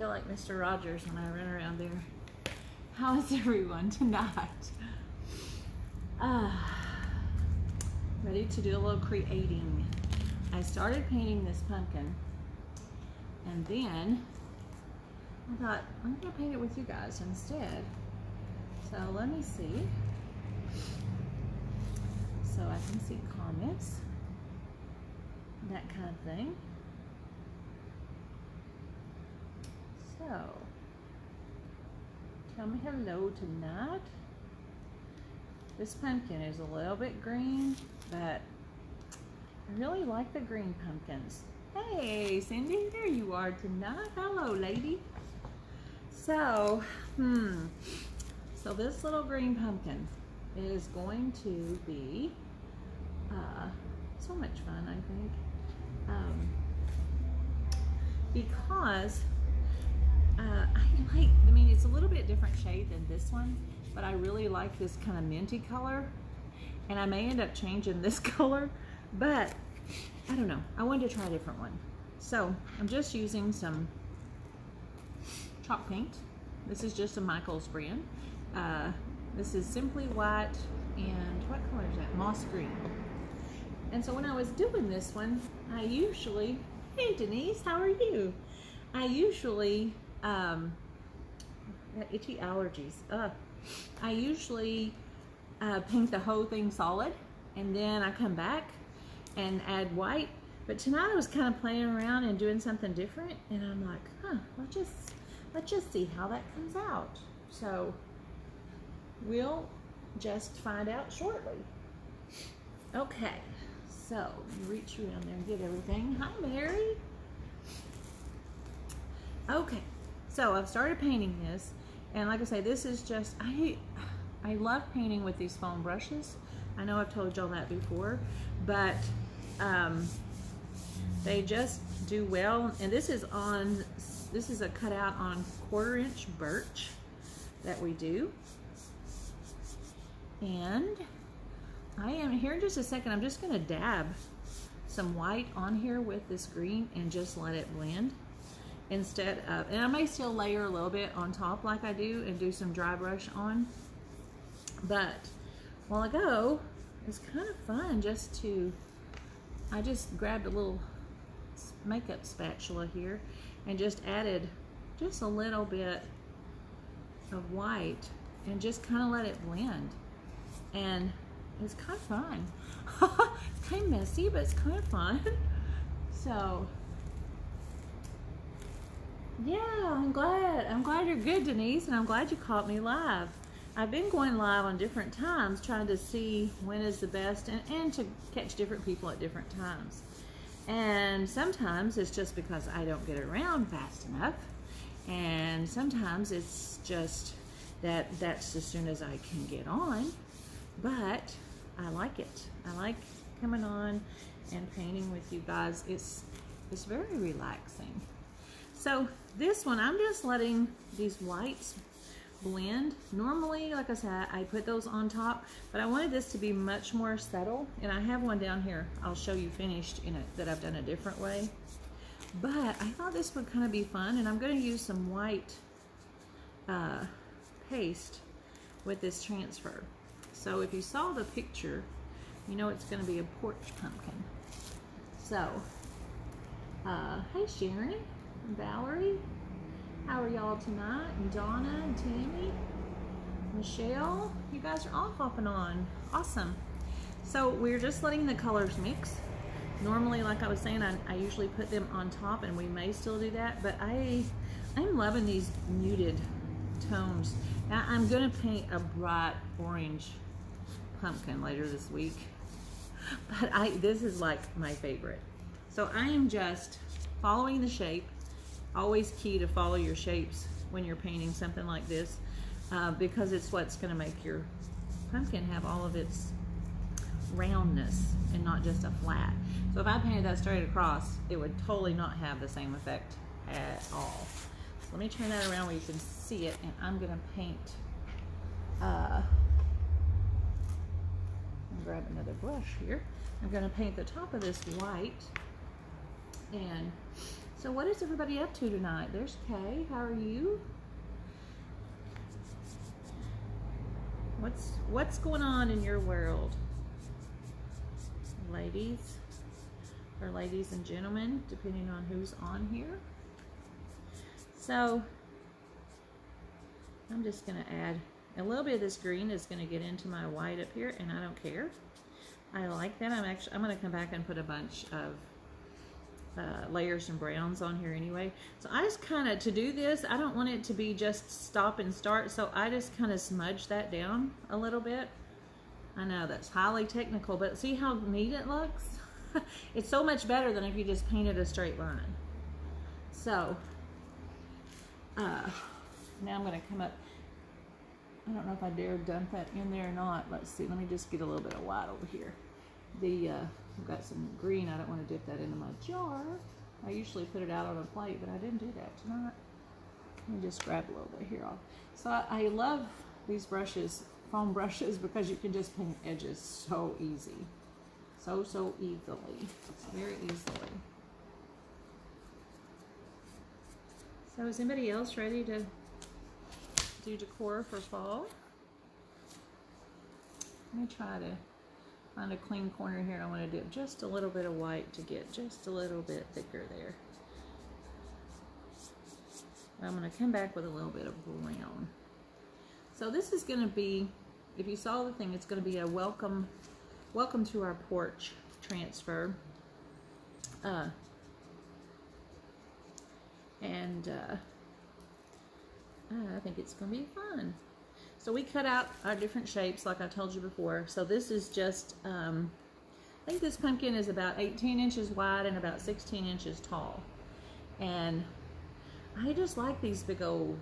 feel like Mr. Rogers when I run around there. How is everyone tonight? Ready to do a little creating. I started painting this pumpkin, and then I thought, I'm gonna paint it with you guys instead. So let me see. So I can see comments, that kind of thing. So, tell me hello tonight. This pumpkin is a little bit green, but I really like the green pumpkins. Hey, Cindy, there you are tonight. Hello, lady. So, so this little green pumpkin is going to be so much fun, I think, because I mean, it's a little bit different shade than this one, but I really like this kind of minty color, and I may end up changing this color, but I don't know. I wanted to try a different one. So I'm just using some chalk paint. This is just a Michael's brand. This is Simply White, and what color is that? Moss green. And so when I was doing this one, I usually, hey Denise, how are you? I usually, itchy allergies. I usually paint the whole thing solid, and then I come back and add white. But tonight I was kind of playing around and doing something different, and I'm like, let's just see how that comes out. So we'll just find out shortly. Okay, so reach around there and get everything. Hi, Mary. Okay, so I've started painting this, and like I say, this is just, I love painting with these foam brushes. I know I've told y'all that before, but they just do well. And this is a cutout on 1/4 inch birch that we do. And I am here in just a second. I'm just gonna dab some white on here with this green and just let it blend. Instead of, and I may still layer a little bit on top like I do and do some dry brush on, but a while ago it's kind of fun just to, I just grabbed a little makeup spatula here and just added just a little bit of white and just kind of let it blend, and it's kind of fun. It's kind of messy, but it's kind of fun. So yeah, I'm glad you're good, Denise, and I'm glad you caught me live. I've been going live on different times, trying to see when is the best, and to catch different people at different times. And sometimes it's just because I don't get around fast enough, and sometimes it's just that that's as soon as I can get on. But I like it. I like coming on and painting with you guys. It's very relaxing. So this one, I'm just letting these whites blend. Normally, like I said, I put those on top, but I wanted this to be much more subtle, and I have one down here I'll show you finished in it that I've done a different way. But I thought this would kind of be fun, and I'm going to use some white paste with this transfer. So if you saw the picture, you know it's going to be a porch pumpkin. So, hey Sharon, Valerie, how are y'all tonight? And Donna and Tammy, Michelle, you guys are all hopping on. Awesome. So we're just letting the colors mix. Normally, like I was saying, I usually put them on top, and we may still do that, but I'm loving these muted tones. Now I'm gonna paint a bright orange pumpkin later this week, but this is like my favorite. So I am just following the shape. Always key to follow your shapes when you're painting something like this, because it's what's going to make your pumpkin have all of its roundness and not just a flat. So if I painted that straight across, it would totally not have the same effect at all. So let me turn that around where you can see it, and I'm going to paint, I'll grab another brush here. I'm going to paint the top of this white, and So what is everybody up to tonight? There's Kay. How are you? What's going on in your world? Ladies, or ladies and gentlemen, depending on who's on here. So I'm just gonna add a little bit of this green is gonna get into my white up here, and I don't care. I like that. I'm gonna come back and put a bunch of layers and browns on here anyway. So I just kind of, to do this, I don't want it to be just stop and start, so I just kind of smudge that down a little bit. I know that's highly technical, but see how neat it looks? It's so much better than if you just painted a straight line. So now I'm going to come up. I don't know if I dare dump that in there or not. Let's see. Let me just get a little bit of white over here. I've got some green. I don't want to dip that into my jar. I usually put it out on a plate, but I didn't do that tonight. Let me just grab a little bit here off. So I love these brushes, foam brushes, because you can just paint edges so easy. So easily. Very easily. So is anybody else ready to do decor for fall? Let me try to find a clean corner here. I want to dip just a little bit of white to get just a little bit thicker there. I'm going to come back with a little bit of brown. So this is going to be, if you saw the thing, it's going to be a welcome to our porch transfer. I think it's going to be fun. So we cut out our different shapes like I told you before. So this is just, I think this pumpkin is about 18 inches wide and about 16 inches tall. And I just like these big old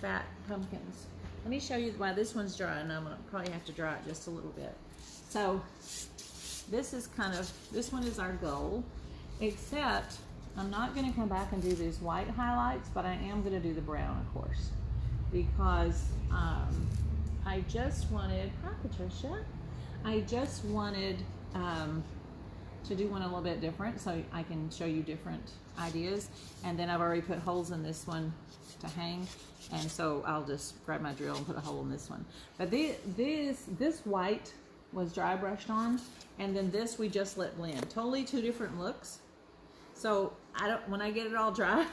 fat pumpkins. Let me show you why this one's dry, and I'm going to probably have to dry it just a little bit. So this is this one is our goal, except I'm not going to come back and do these white highlights, but I am going to do the brown, of course, because I just wanted, hi Patricia, I just wanted to do one a little bit different so I can show you different ideas. And then I've already put holes in this one to hang, and so I'll just grab my drill and put a hole in this one. But this white was dry brushed on, and then this we just let blend. Totally two different looks. So when I get it all dry,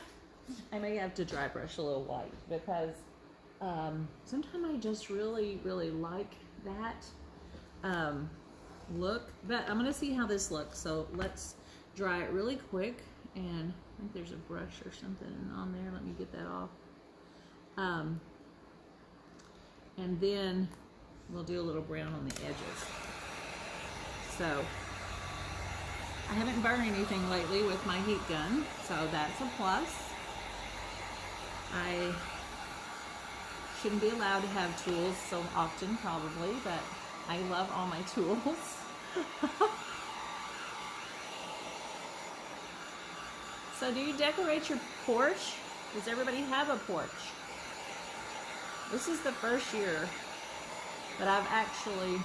I may have to dry brush a little white, because sometimes I just really like that look. But I'm gonna see how this looks, so let's dry it really quick. And I think there's a brush or something on there. Let me get that off. And then we'll do a little brown on the edges. So I haven't burned anything lately with my heat gun, so that's a plus. I shouldn't be allowed to have tools so often, probably, but I love all my tools. So do you decorate your porch? Does everybody have a porch? This is the first year that I've actually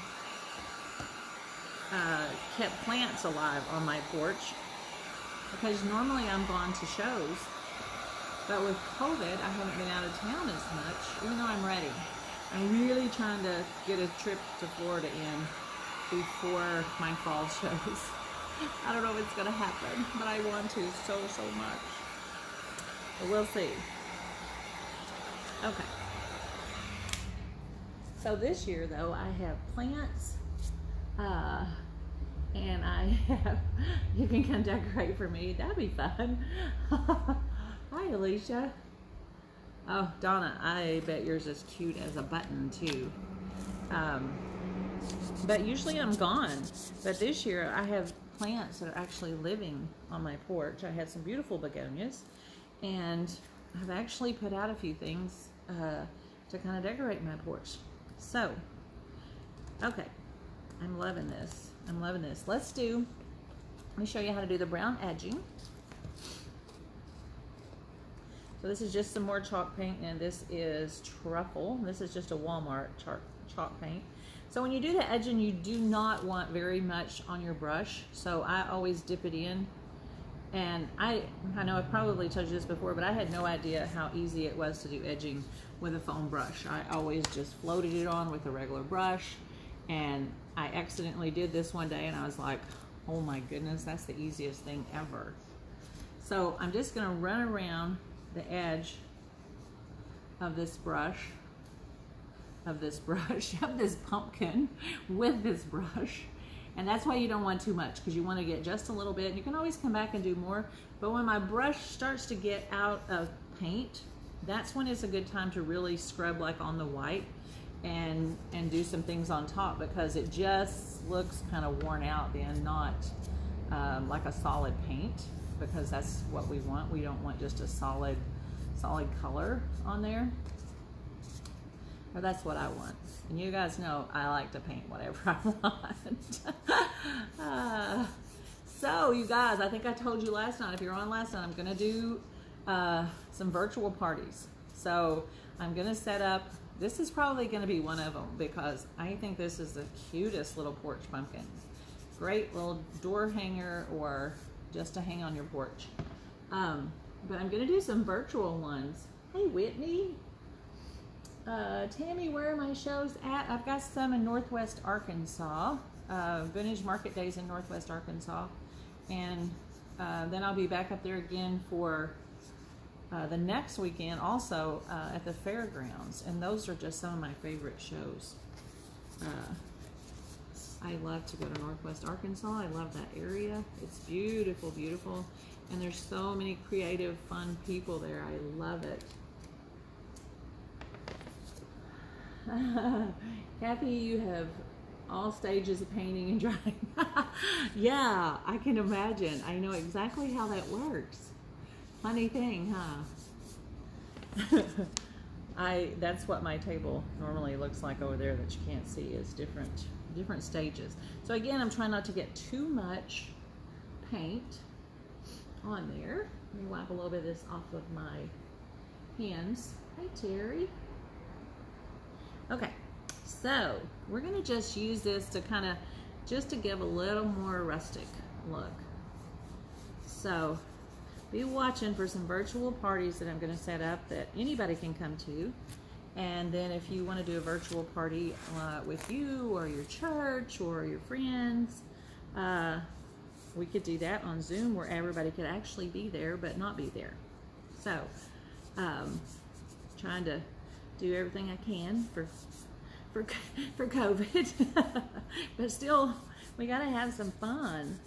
kept plants alive on my porch, because normally I'm gone to shows, but with COVID I haven't been out of town as much, even though I'm ready. I'm really trying to get a trip to Florida in before my fall shows. I don't know if it's going to happen, but I want to so much. But we'll see. Okay. So this year, though, I have plants, and I have, you can come decorate for me. That'd be fun. Hi, Alicia. Oh, Donna, I bet yours is cute as a button, too. But usually I'm gone. But this year, I have plants that are actually living on my porch. I had some beautiful begonias, and I've actually put out a few things to kind of decorate my porch. So, okay, I'm loving this. I'm loving this. Let me show you how to do the brown edging. So this is just some more chalk paint, and this is truffle. This is just a Walmart chalk paint. So when you do the edging, you do not want very much on your brush. So I always dip it in And I know I've probably told you this before, but I had no idea how easy it was to do edging with a foam brush. I always just floated it on with a regular brush, and I accidentally did this one day and I was like, oh my goodness, that's the easiest thing ever. So I'm just gonna run around the edge of this brush, of this pumpkin with this brush. And that's why you don't want too much, because you want to get just a little bit. You can always come back and do more, but when my brush starts to get out of paint, that's when it's a good time to really scrub like on the white and do some things on top, because it just looks kind of worn out then, not like a solid paint, because that's what we want. We don't want just a solid color on there. Or that's what I want. And you guys know I like to paint whatever I want. So you guys, I think I told you last night, if you're on last night, I'm gonna do some virtual parties. So I'm gonna set up, this is probably gonna be one of them, because I think this is the cutest little porch pumpkin. Great little door hanger or just to hang on your porch. But I'm gonna do some virtual ones. Hey Whitney. Tammy, where are my shows at? I've got some in Northwest Arkansas, Vintage Market Days in Northwest Arkansas, and then I'll be back up there again for the next weekend, also at the fairgrounds, and those are just some of my favorite shows. I love to go to Northwest Arkansas. I love that area. It's beautiful, beautiful, and there's so many creative, fun people there. I love it. Kathy, you have all stages of painting and drying. Yeah, I can imagine. I know exactly how that works. Funny thing, huh? That's what my table normally looks like over there that you can't see, is different stages. So again, I'm trying not to get too much paint on there. Let me wipe a little bit of this off of my hands. Hey Terry. Okay, so we're gonna just use this to just to give a little more rustic look. So be watching for some virtual parties that I'm gonna set up that anybody can come to. And then if you wanna do a virtual party with you or your church or your friends, we could do that on Zoom where everybody could actually be there but not be there. So, trying to do everything I can for COVID, but still, we gotta have some fun.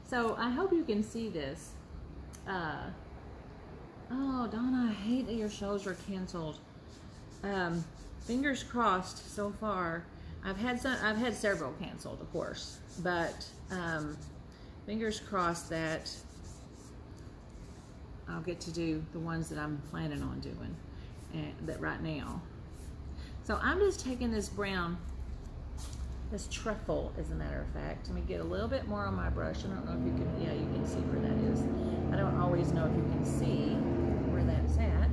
So I hope you can see this. Oh, Donna, I hate that your shows are canceled. Fingers crossed so far. I've had several canceled, of course, but fingers crossed that I'll get to do the ones that I'm planning on doing. That right now. So I'm just taking this brown, this truffle as a matter of fact. Let me get a little bit more on my brush. I don't know if you can, yeah, you can see where that is. I don't always know if you can see where that's at.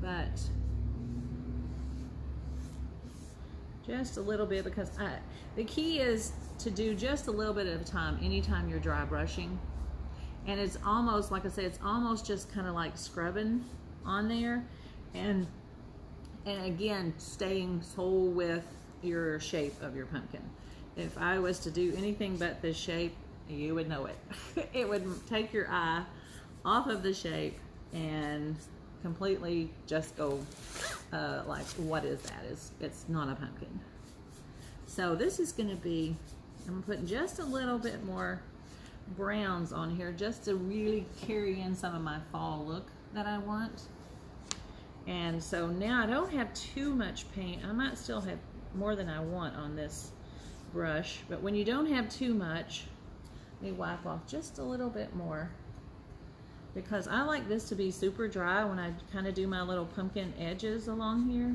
But just a little bit, because the key is to do just a little bit at a time anytime you're dry brushing. And it's almost, like I said, it's almost just kind of like scrubbing on there, and again, staying whole with your shape of your pumpkin. If I was to do anything but this shape, you would know it. It would take your eye off of the shape and completely just go like, what is that? It's not a pumpkin. So this is going to be, I'm putting just a little bit more browns on here just to really carry in some of my fall look that I want. And so now I don't have too much paint. I might still have more than I want on this brush, but when you don't have too much, let me wipe off just a little bit more, because I like this to be super dry when I kind of do my little pumpkin edges along here.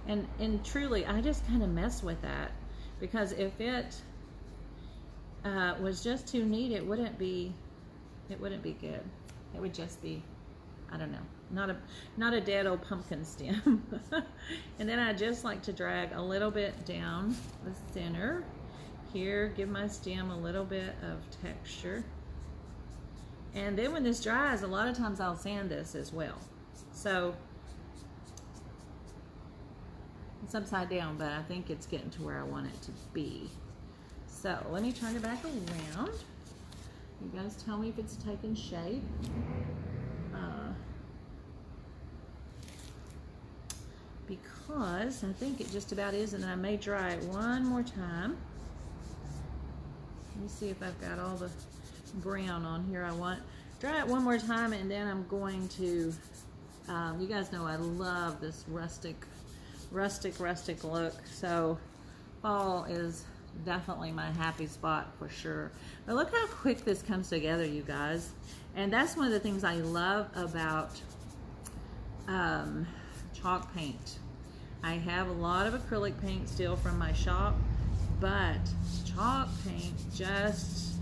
And truly, I just kind of mess with that, because if it was just too neat, it wouldn't be good. It would just be, I don't know, not a dead old pumpkin stem. And then I just like to drag a little bit down the center here, give my stem a little bit of texture. And then when this dries, a lot of times I'll sand this as well. So it's upside down, but I think it's getting to where I want it to be. So let me turn it back around. You guys tell me if it's taking shape. Because I think it just about is, and I may dry it one more time. Let me see if I've got all the brown on here I want. Dry it one more time, and then I'm going to, you guys know I love this rustic look. So fall is definitely my happy spot for sure. But look how quick this comes together, you guys. And that's one of the things I love about chalk paint. I have a lot of acrylic paint still from my shop, but chalk paint just,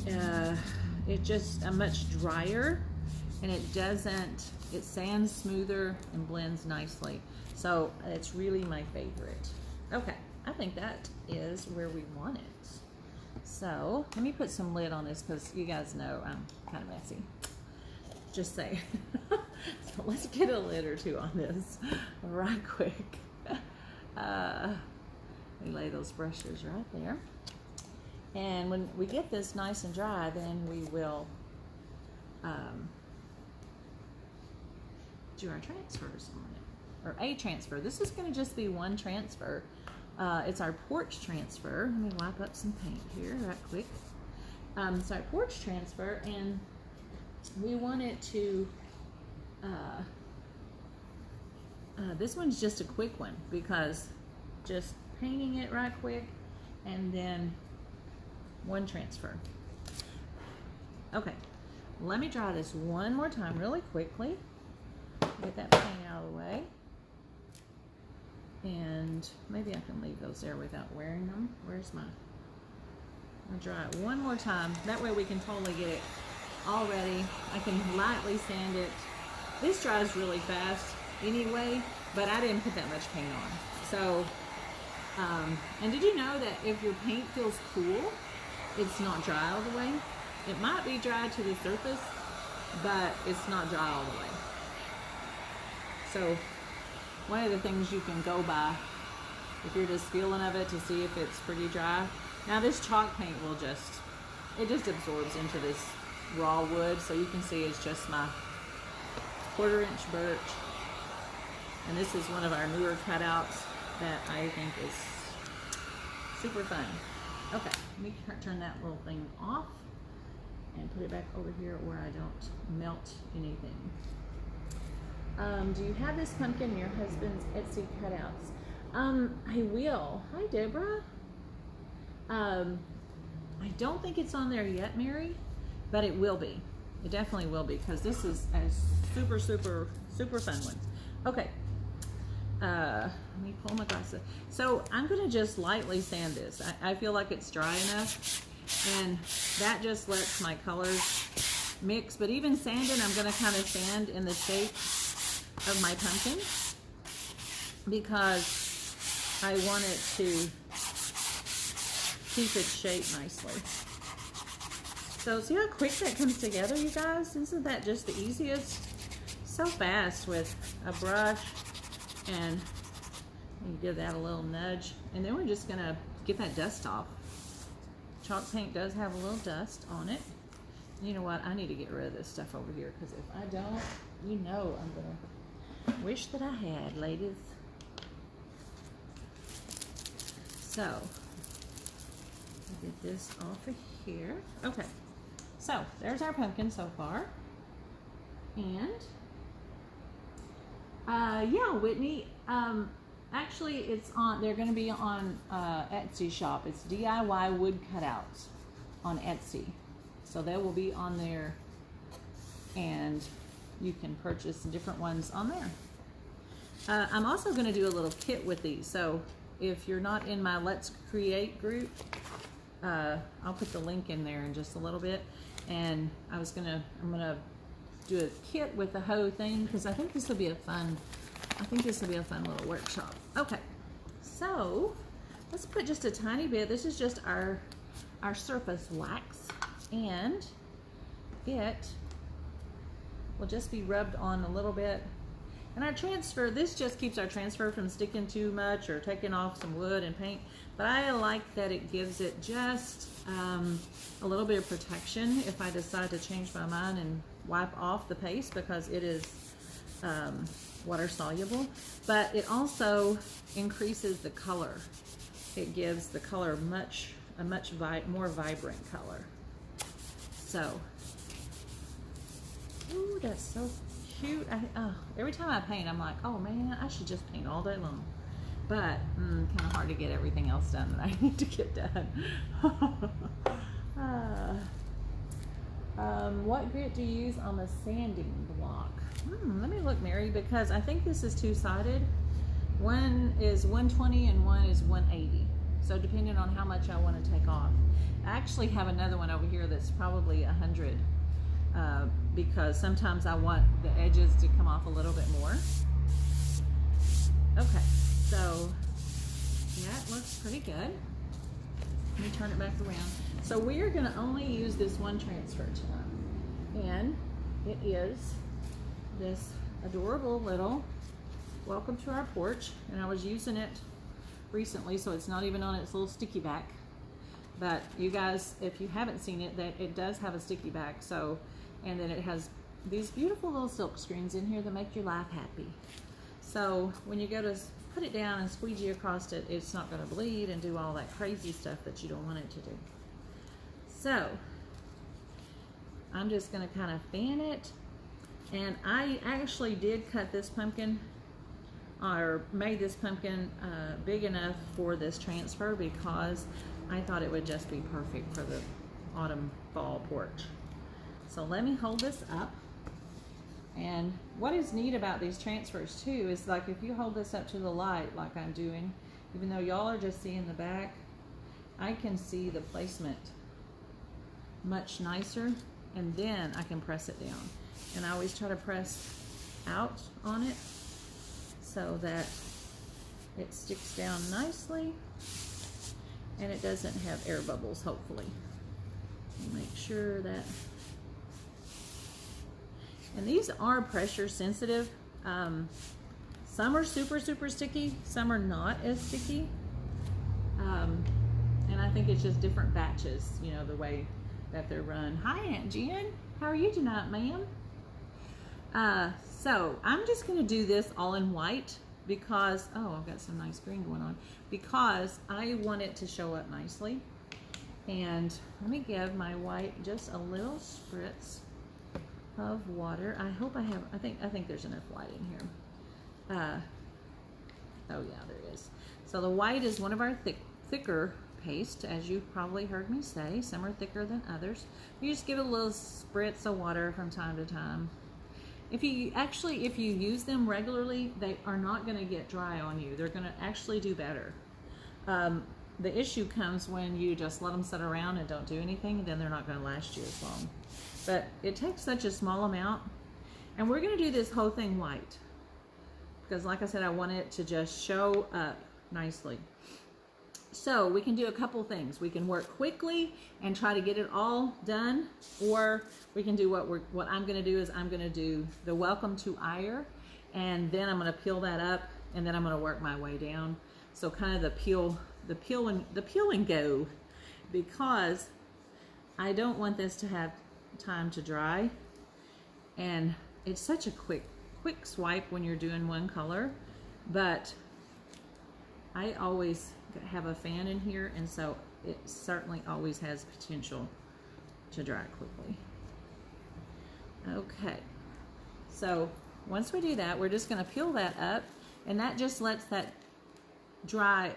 it's just much drier, and it sands smoother and blends nicely. So it's really my favorite. Okay, I think that is where we want it. So let me put some lid on this because you guys know I'm kind of messy. Just say. So let's get a lid or two on this right quick. We lay those brushes right there. And when we get this nice and dry, then we will do our transfers on it, or a transfer. This is going to just be one transfer. It's our porch transfer. Let me wipe up some paint here right quick. It's our porch transfer, and we want it to, this one's just a quick one because just painting it right quick and then one transfer. Okay, let me dry this one more time really quickly. Get that paint out of the way. And maybe I can leave those there without wearing them. Where's my, I'll dry it one more time. That way we can totally get it all ready. I can lightly sand it. This dries really fast anyway, but I didn't put that much paint on. So, and did you know that if your paint feels cool, it's not dry all the way? It might be dry to the surface, but it's not dry all the way. So one of the things you can go by if you're just feeling of it to see if it's pretty dry. Now this chalk paint will just, it just absorbs into this raw wood, so you can see it's just my 1/4 inch birch. And this is one of our newer cutouts that I think is super fun. Okay, let me turn that little thing off and put it back over here where I don't melt anything. Do you have this pumpkin in your husband's Etsy cutouts? I will. Hi, Deborah. I don't think it's on there yet, Mary, but it will be. It definitely will be, because this is a super, super, super fun one. Okay. Let me pull my glasses. So I'm going to just lightly sand this. I feel like it's dry enough, and that just lets my colors mix. But even sanding, I'm going to kind of sand in the shape of my pumpkin because I want it to keep its shape nicely. So see how quick that comes together, you guys? Isn't that just the easiest? So fast with a brush, and you give that a little nudge, and then we're just gonna get that dust off. Chalk paint does have a little dust on it. You know what? I need to get rid of this stuff over here, because if I don't, you know I'm gonna wish that I had, ladies. So get this off of here. Okay, so there's our pumpkin so far. And yeah, Whitney, actually it's on, they're going to be on Etsy shop. It's DIY wood cutouts on Etsy, so they will be on there, and you can purchase different ones on there. I'm also going to do a little kit with these, so if you're not in my Let's Create group, I'll put the link in there in just a little bit. And I'm gonna do a kit with the whole thing, because I think this will be a fun little workshop. Okay, so let's put just a tiny bit. This is just our surface wax, and it will just be rubbed on a little bit. And our transfer, this just keeps our transfer from sticking too much or taking off some wood and paint. But I like that it gives it just a little bit of protection if I decide to change my mind and wipe off the paste, because it is water soluble. But it also increases the color. It gives the color a much more vibrant color. So, ooh, that's so cute. Every time I paint, I'm like, oh man, I should just paint all day long. But kind of hard to get everything else done that I need to get done. What grit do you use on the sanding block? Let me look, Mary, because I think this is two-sided. One is 120 and one is 180. So depending on how much I want to take off. I actually have another one over here that's probably 100. Because sometimes I want the edges to come off a little bit more. Okay, so yeah, it looks pretty good. Let me turn it back around. So we are going to only use this one transfer tonight, and it is this adorable little Welcome to Our Porch, and I was using it recently, so it's not even on its little sticky back. But you guys, if you haven't seen it, that it does have a sticky back. So, and then it has these beautiful little silk screens in here that make your life happy. So when you go to put it down and squeegee across it, it's not going to bleed and do all that crazy stuff that you don't want it to do. So I'm just going to kind of fan it. And I actually did cut this pumpkin, or made this pumpkin big enough for this transfer, because I thought it would just be perfect for the autumn fall porch. So let me hold this up. And what is neat about these transfers too is, like, if you hold this up to the light like I'm doing, even though y'all are just seeing the back, I can see the placement much nicer, and then I can press it down. And I always try to press out on it so that it sticks down nicely and it doesn't have air bubbles, hopefully. Make sure that, and these are pressure sensitive. Some are super sticky, some are not as sticky. And I think it's just different batches, you know, the way that they're run. Hi, Aunt Jen. How are you tonight, ma'am? So I'm just going to do this all in white because, oh, I've got some nice green going on, because I want it to show up nicely. And let me give my white just a little spritz of water. I hope I have, I think there's enough white in here. Oh yeah, there is. So the white is one of our thicker paste, as you've probably heard me say. Some are thicker than others. You just give it a little spritz of water from time to time. If you use them regularly, they are not going to get dry on you. They're going to actually do better. The issue comes when you just let them sit around and don't do anything, and then they're not going to last you as long. But it takes such a small amount, and we're going to do this whole thing white because, like I said, I want it to just show up nicely. So we can do a couple things. We can work quickly and try to get it all done, or we can do what I'm going to do is I'm going to do the Welcome to Ire, and then I'm going to peel that up, and then I'm going to work my way down. So kind of the peel and go, because I don't want this to have time to dry, and it's such a quick swipe when you're doing one color, but I always have a fan in here, and so it certainly always has potential to dry quickly. Okay, so once we do that, we're just going to peel that up, and that just lets that dry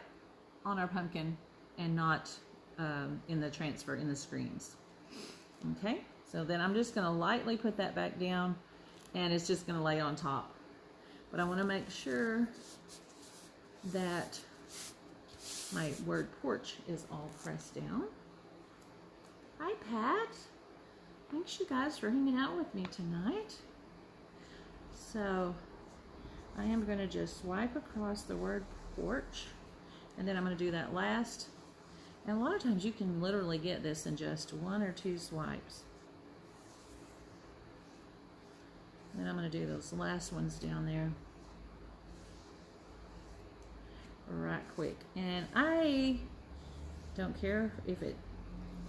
on our pumpkin and not in the screens. Okay, so then I'm just going to lightly put that back down, and it's just going to lay on top. But I want to make sure that my word porch is all pressed down. Hi, Pat. Thanks, you guys, for hanging out with me tonight. So I am going to just swipe across the word porch, And then I'm going to do that last. And a lot of times you can literally get this in just 1 or 2 swipes. And then I'm going to do those last ones down there right quick. And I don't care if it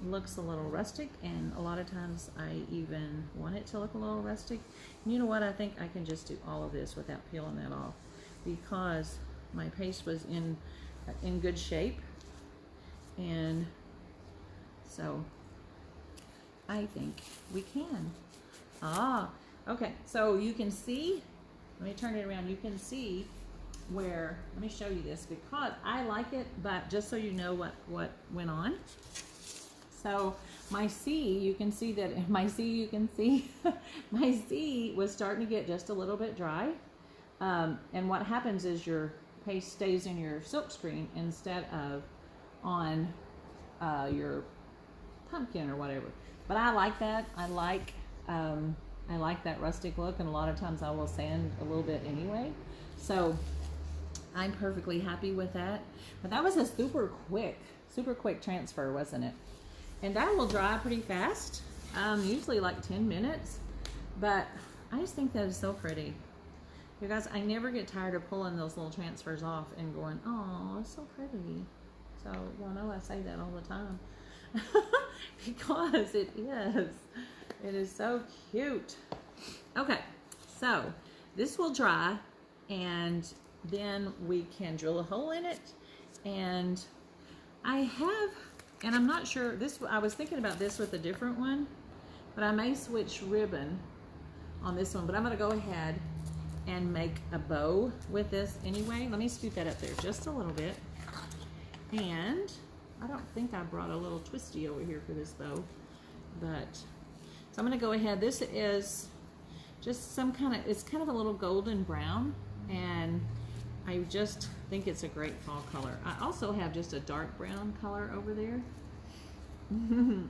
looks a little rustic, and a lot of times I even want it to look a little rustic. And you know what? I think I can just do all of this without peeling that off, because my paste was in good shape. And so I think we can. Okay, so you can see, let me turn it around, you can see where, let me show you this, because I like it, but just so you know what went on. So my C, you can see that, my C was starting to get just a little bit dry. And what happens is your paste stays in your silk screen instead of on your pumpkin or whatever. But I like that. I like that rustic look, and a lot of times I will sand a little bit anyway. So I'm perfectly happy with that. But that was a super quick transfer, wasn't it? And that will dry pretty fast, usually like 10 minutes. But I just think that is so pretty. You guys, I never get tired of pulling those little transfers off and going, oh, it's so pretty. So y'all know I say that all the time. Because it is. It is so cute. Okay, so this will dry, and then we can drill a hole in it. And and I'm not sure, I was thinking about this with a different one, but I may switch ribbon on this one, but I'm gonna go ahead and make a bow with this anyway. Let me scoot that up there just a little bit. And I don't think I brought a little twisty over here for this bow, but, so I'm gonna go ahead. This is just it's kind of a little golden brown, and I just think it's a great fall color. I also have just a dark brown color over there.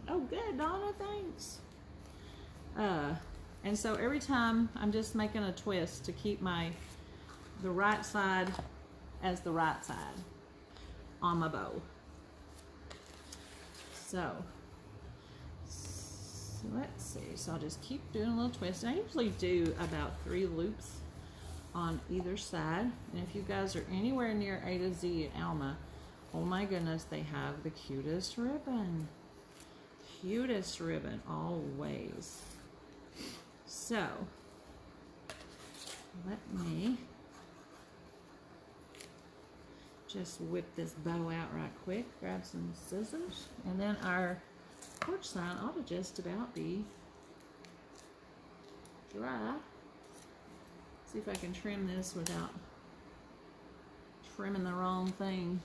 Oh, good, Donna, thanks. And so every time I'm just making a twist to keep the right side as the right side on my bow. So let's see. So I'll just keep doing a little twist. I usually do about 3 loops on either side. And if you guys are anywhere near A to Z at Alma, oh my goodness, they have the cutest ribbon. Cutest ribbon always. So let me just whip this bow out right quick, grab some scissors, and then our porch sign ought to just about be dry. See if I can trim this without trimming the wrong thing.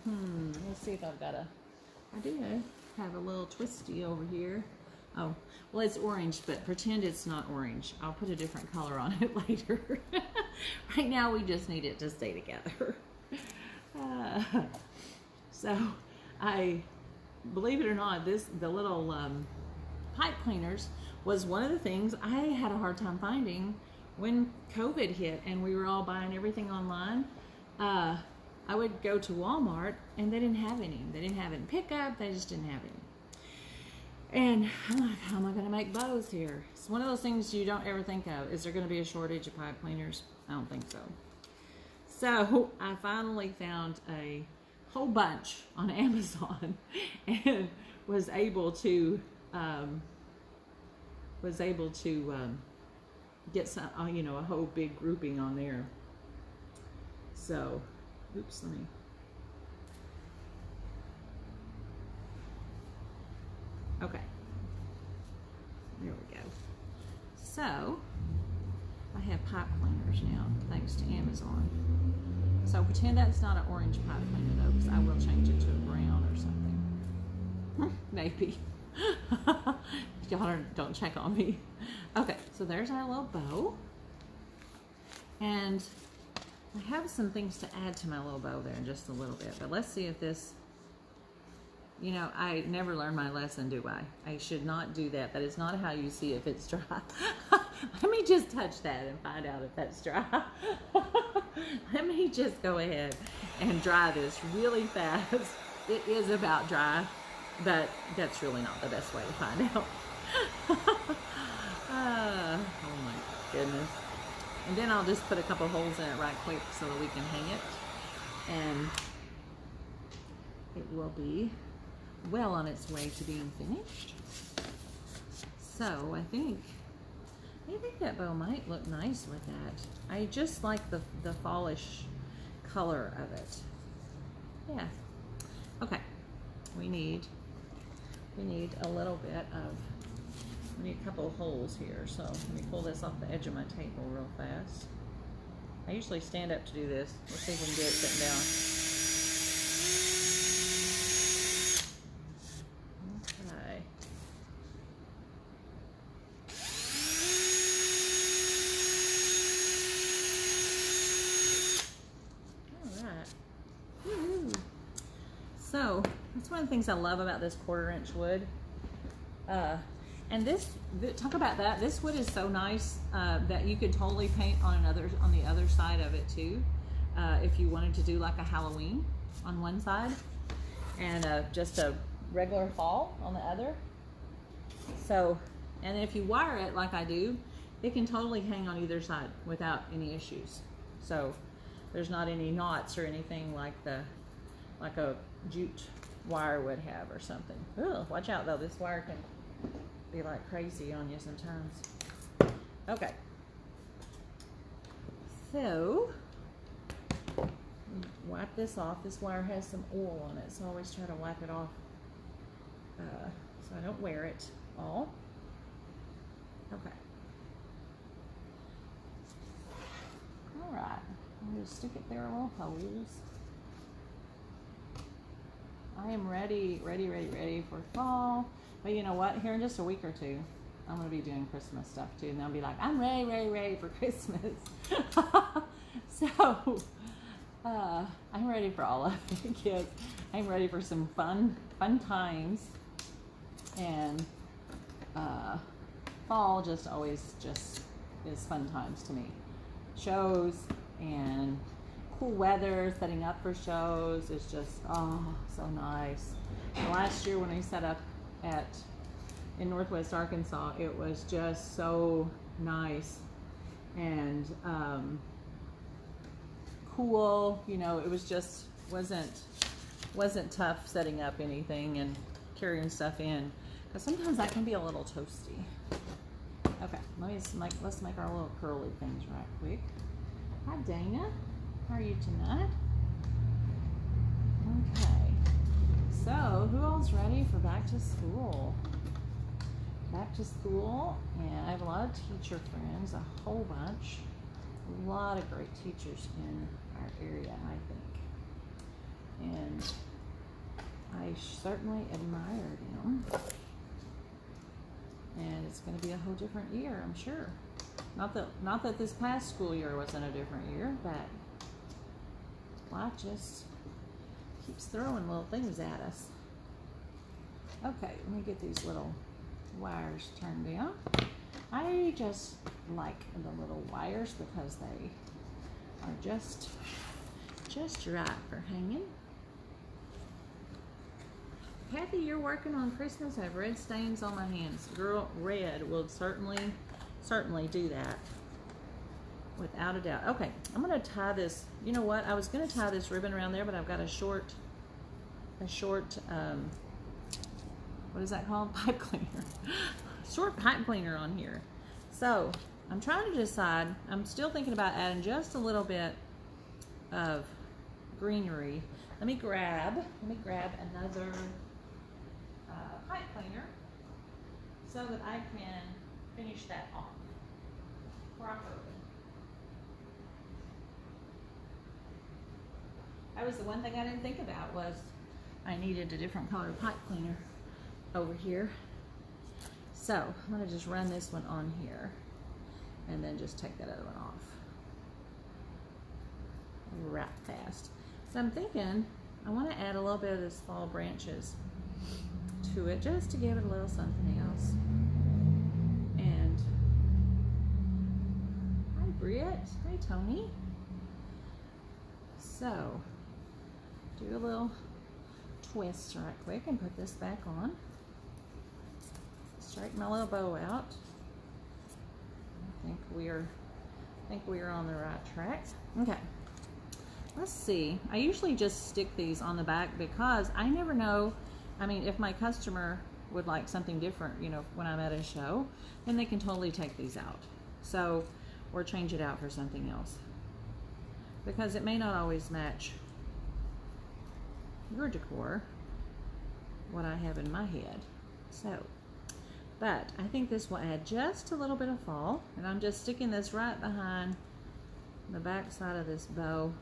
Let's see if I've got I do have a little twisty over here. Oh, well, it's orange, but pretend it's not orange. I'll put a different color on it later. Right now, we just need it to stay together. So, believe it or not, the little pipe cleaners was one of the things I had a hard time finding when COVID hit and we were all buying everything online. I would go to Walmart and they didn't have any. They didn't have it in pickup. They just didn't have any. And I'm like, how am I going to make bows here? It's one of those things you don't ever think of. Is there going to be a shortage of pipe cleaners? I don't think so. So I finally found a whole bunch on Amazon and was able to get some, a whole big grouping on there. So, oops, let me. Okay, there we go. So, I have pipe cleaners now, thanks to Amazon. So pretend that's not an orange pipe cleaner though, because I will change it to a brown or something. Maybe. Y'all don't check on me. Okay, so there's our little bow. And I have some things to add to my little bow there in just a little bit, but let's see if this, I never learned my lesson, do I? I should not do that. That is not how you see if it's dry. Let me just touch that and find out if that's dry. Let me just go ahead and dry this really fast. It is about dry, but that's really not the best way to find out. Oh my goodness. And then I'll just put a couple holes in it right quick so that we can hang it. And it will be well on its way to being finished. So I think that bow might look nice with that. I just like the fallish color of it. Yeah. Okay. We need a little bit of, we need a couple of holes here. So let me pull this off the edge of my table real fast. I usually stand up to do this. Let's see if we can do it sitting down. Okay. All right. Woo-hoo. So that's one of the things I love about this 1/4 inch wood. And talk about that. This wood is so nice that you could totally paint on the other side of it too. If you wanted to do like a Halloween on one side and just a regular fall on the other. So, and if you wire it like I do, it can totally hang on either side without any issues. So there's not any knots or anything like a jute wire would have or something. Ugh, watch out though, this wire can be like crazy on you sometimes. Okay. So, wipe this off. This wire has some oil on it, so I always try to wipe it off so I don't wear it all. Okay. All right. I'm going to stick it there little holes. I am ready for fall. But you know what? Here in just a week or two, I'm going to be doing Christmas stuff too. And they'll be like, I'm ready for Christmas. So, I'm ready for all of it, kids. I'm ready for some fun times. And fall just always is fun times to me. Shows and cool weather, setting up for shows is just, oh, so nice. And last year when we set up in Northwest Arkansas, it was just so nice and cool. You know, it was just wasn't tough setting up anything and carrying stuff in, because sometimes that can be a little toasty. Okay, let's make our little curly things right quick. Hi Dana, how are you tonight? Okay, so who all's ready for back to school? Back to school, and I have a lot of teacher friends, a whole bunch, a lot of great teachers in our area, I think, and I certainly admire them. And it's going to be a whole different year, I'm sure. Not that this past school year wasn't a different year, but life just keeps throwing little things at us. Okay, let me get these little wires turned down. I just like the little wires because they are just right for hanging. Kathy, you're working on Christmas. I have red stains on my hands. Girl, red will certainly do that, without a doubt. Okay, I'm gonna tie this. You know what? I was gonna tie this ribbon around there, but I've got a short, what is that called? Pipe cleaner. Short pipe cleaner on here. So I'm trying to decide. I'm still thinking about adding just a little bit of greenery. Let me grab another pipe cleaner so that I can finish that off properly. That was the one thing I didn't think about, was I needed a different color pipe cleaner over here. So I'm going to just run this one on here and then just take that other one off right fast. So I'm thinking I want to add a little bit of this fall branches to it, just to give it a little something else. And hi Britt, hi Tony. So do a little twist right quick and put this back on. Straighten my little bow out. I think we are on the right track. Okay. Let's see. I usually just stick these on the back because I never know. I mean, if my customer would like something different, you know, when I'm at a show, then they can totally take these out. So, or change it out for something else. Because it may not always match your decor, what I have in my head. So, but I think this will add just a little bit of fall, and I'm just sticking this right behind the back side of this bow,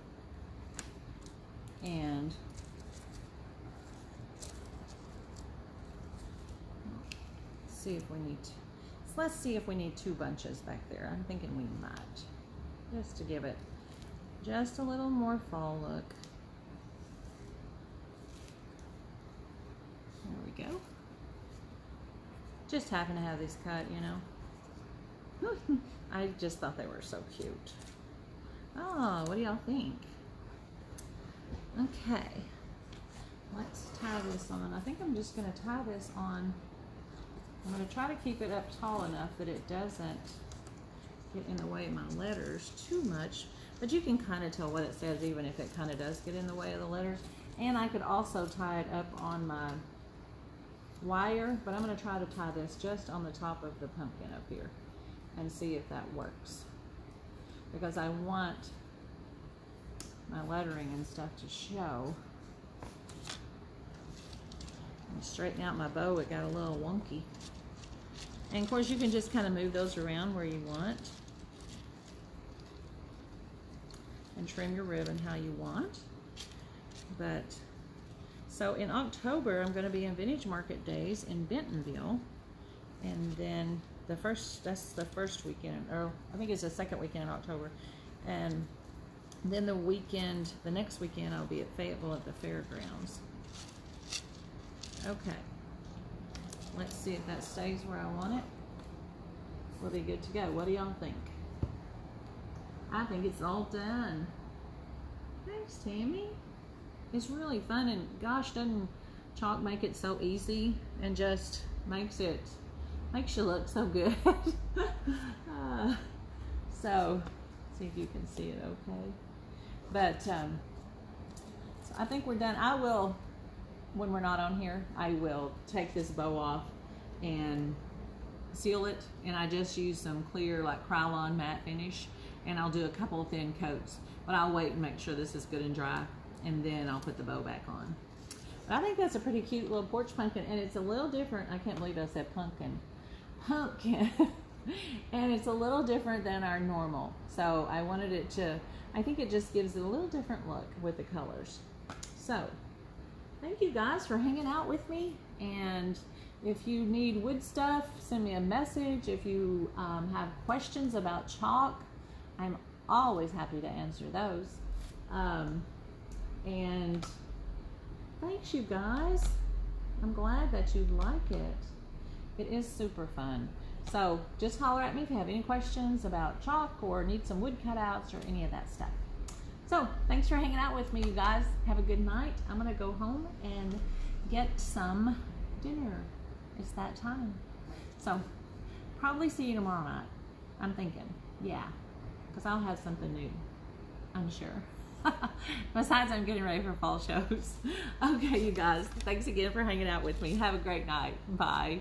and see if we need let's see if we need 2 bunches back there. I'm thinking we might, just to give it just a little more fall look. There we go. Just happen to have these cut, you know. I just thought they were so cute. Oh, what do y'all think? Okay, let's tie this on. I think I'm just going to tie this on. I'm going to try to keep it up tall enough that it doesn't get in the way of my letters too much, but you can kind of tell what it says even if it kind of does get in the way of the letters. And I could also tie it up on my wire, but I'm going to try to tie this just on the top of the pumpkin up here and see if that works, because I want my lettering and stuff to show. Straighten out my bow, it got a little wonky. And of course you can just kind of move those around where you want and trim your ribbon how you want. But so in October I'm going to be in Vintage Market Days in Bentonville, and then that's the first weekend, or I think it's the second weekend in October, and then the next weekend I'll be at Fayetteville at the fairgrounds. Okay, let's see if that stays where I want it. We'll be good to go. What do y'all think? I think it's all done. Thanks, Tammy. It's really fun, and gosh, doesn't chalk make it so easy and just makes you look so good. So, see if you can see it okay. But so I think we're done. I will, when we're not on here, I will take this bow off and seal it, and I just use some clear like Krylon matte finish, and I'll do a couple of thin coats, but I'll wait and make sure this is good and dry, and then I'll put the bow back on. But I think that's a pretty cute little porch pumpkin, and it's a little different. I can't believe I said pumpkin. And it's a little different than our normal, so I wanted it to, I think it just gives it a little different look with the colors. So thank you guys for hanging out with me, and if you need wood stuff, send me a message. If you have questions about chalk, I'm always happy to answer those. And thanks, you guys. I'm glad that you like it. It is super fun. So just holler at me if you have any questions about chalk or need some wood cutouts or any of that stuff. So thanks for hanging out with me, you guys. Have a good night. I'm gonna go home and get some dinner. It's that time. So probably see you tomorrow night. I'm thinking, yeah, because I'll have something new, I'm sure. Besides, I'm getting ready for fall shows. Okay, you guys, thanks again for hanging out with me. Have a great night. Bye.